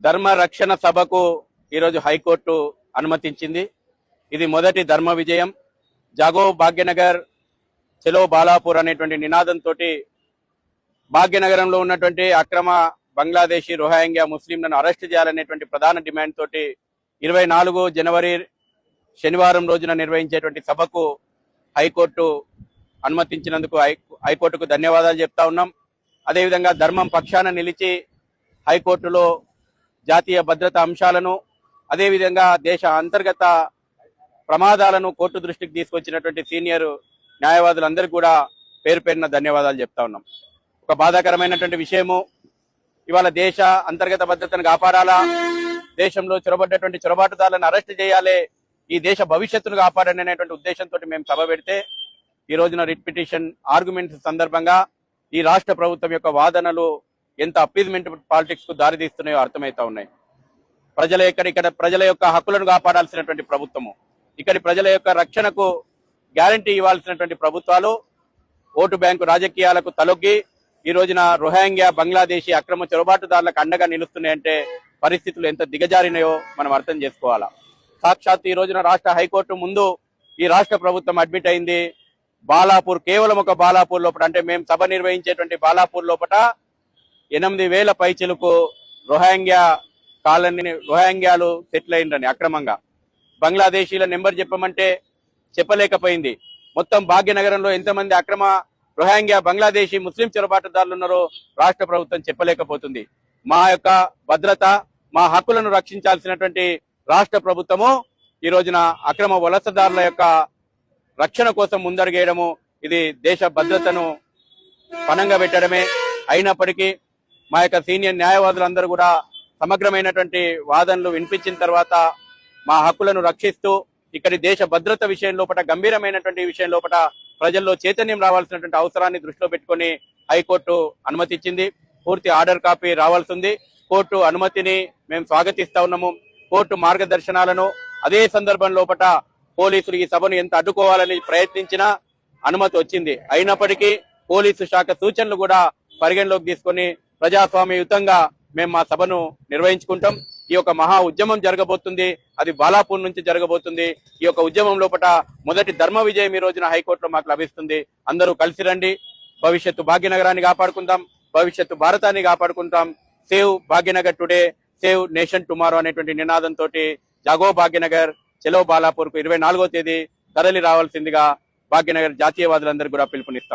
ధర్మ రక్షణ సభకు ఈరోజు హైకోర్టు అనుమతించింది. ఇది మొదటి ధర్మ విజయం. జాగో భాగ్యనగర్ చెలో బాలాపూర్ అనేటువంటి నినాదంతో భాగ్యనగరంలో ఉన్నటువంటి అక్రమ బంగ్లాదేశీ రోహింగ్యా ముస్లింలను అరెస్ట్ చేయాలనేటువంటి ప్రధాన డిమాండ్ తోటి 24 జనవరి శనివారం రోజున నిర్వహించేటువంటి సభకు హైకోర్టు అనుమతించినందుకు హైకోర్టుకు ధన్యవాదాలు చెప్తా ఉన్నాం. అదేవిధంగా ధర్మం పక్షాన నిలిచి హైకోర్టులో జాతీయ భద్రతా అంశాలను అదేవిధంగా దేశ అంతర్గత ప్రమాదాలను కోర్టు దృష్టికి తీసుకొచ్చినటువంటి సీనియర్ న్యాయవాదులందరికీ కూడా పేరు పేరున ధన్యవాదాలు చెప్తా ఉన్నాం. ఒక బాధాకరమైనటువంటి విషయము, ఇవాళ దేశ అంతర్గత భద్రతను కాపాడాలా, దేశంలో చొరబడ్డటువంటి చొరబాటుదారులను అరెస్ట్ చేయాలి, ఈ దేశ భవిష్యత్తును కాపాడనేటువంటి ఉద్దేశంతో మేము సభ పెడితే ఈ రోజున రిట్ పిటిషన్ ఆర్గ్యుమెంట్స్ సందర్భంగా ఈ రాష్ట్ర ప్రభుత్వం యొక్క వాదనలు ఎంత అప్పీజ్మెంట్ పాలిటిక్స్ కు దారితీస్తున్నాయో అర్థమవుతా ఉన్నాయి. ఇక్కడ ప్రజల యొక్క హక్కులను కాపాడాల్సినటువంటి ప్రభుత్వము, ఇక్కడి ప్రజల యొక్క రక్షణకు గ్యారంటీ ఇవ్వాల్సినటువంటి ప్రభుత్వాలు ఓటు బ్యాంకు రాజకీయాలకు తలొగ్గి ఈ రోజున రోహింగ్యా బంగ్లాదేశీ అక్రమ చొరబాటుదారులకు అండగా నిలుస్తున్నాయంటే పరిస్థితులు ఎంత దిగజారినాయో మనం అర్థం చేసుకోవాలా. సాక్షాత్ ఈ రోజున రాష్ట్ర హైకోర్టు ముందు ఈ రాష్ట్ర ప్రభుత్వం అడ్మిట్ అయింది. బాలాపూర్, కేవలం ఒక బాలాపూర్ లోపల, అంటే మేము సభ నిర్వహించేటువంటి బాలాపూర్ లోపల 8,000 పైచిలకు రోహింగ్యాలు సెటిల్ అయిందని అక్రమంగా బంగ్లాదేశీల నెంబర్ చెప్పమంటే చెప్పలేకపోయింది. మొత్తం భాగ్యనగరంలో ఎంతమంది అక్రమ రోహింగ్యా బంగ్లాదేశీ ముస్లిం చొరబాటుదారులు ఉన్నారో రాష్ట్ర ప్రభుత్వం చెప్పలేకపోతుంది. మా యొక్క భద్రత, మా హక్కులను రక్షించాల్సినటువంటి రాష్ట్ర ప్రభుత్వము ఈ రోజున అక్రమ వలసదారుల యొక్క రక్షణ కోసం ముందడుగేయడము, ఇది దేశ భద్రతను పణంగా పెట్టడమే. అయినప్పటికీ మా యొక్క సీనియర్ న్యాయవాదులందరూ కూడా సమగ్రమైనటువంటి వాదనలు వినిపించిన తర్వాత మా హక్కులను రక్షిస్తూ ఇక్కడి దేశ భద్రత విషయం లోపల, గంభీరమైనటువంటి విషయం లోపల ప్రజల్లో చైతన్యం రావాల్సినటువంటి అవసరాన్ని దృష్టిలో పెట్టుకుని హైకోర్టు అనుమతిచ్చింది. పూర్తి ఆర్డర్ కాపీ రావాల్సింది. కోర్టు అనుమతిని మేము స్వాగతిస్తా ఉన్నాము. కోర్టు మార్గదర్శనాలను, అదే సందర్భం లోపల పోలీసులు ఈ సభను ఎంత అడ్డుకోవాలని ప్రయత్నించినా అనుమతి వచ్చింది. అయినప్పటికీ పోలీసు శాఖ సూచనలు కూడా పరిగణలోకి తీసుకుని ప్రజాస్వామ్యయుతంగా మేము మా సభను నిర్వహించుకుంటాం. ఈ యొక్క మహా ఉద్యమం జరగబోతుంది, అది బాలాపూర్ నుంచి జరగబోతుంది. ఈ యొక్క ఉద్యమం లోపల మొదటి ధర్మ విజయం ఈ రోజున హైకోర్టులో మాకు లభిస్తుంది. అందరూ కలిసి రండి, భవిష్యత్తు భాగ్యనగరాన్ని కాపాడుకుందాం, భవిష్యత్తు భారతాన్ని కాపాడుకుంటాం. Save Bhagyanagar today, save nation tomorrow అనేటువంటి నినాదంతో జాగో భాగ్యనగర్ చెలో బాలాపూర్ కు 24వ తేదీ తరలి రావాల్సిందిగా భాగ్యనగర్ జాతీయవాదులందరూ కూడా పిలుపునిస్తా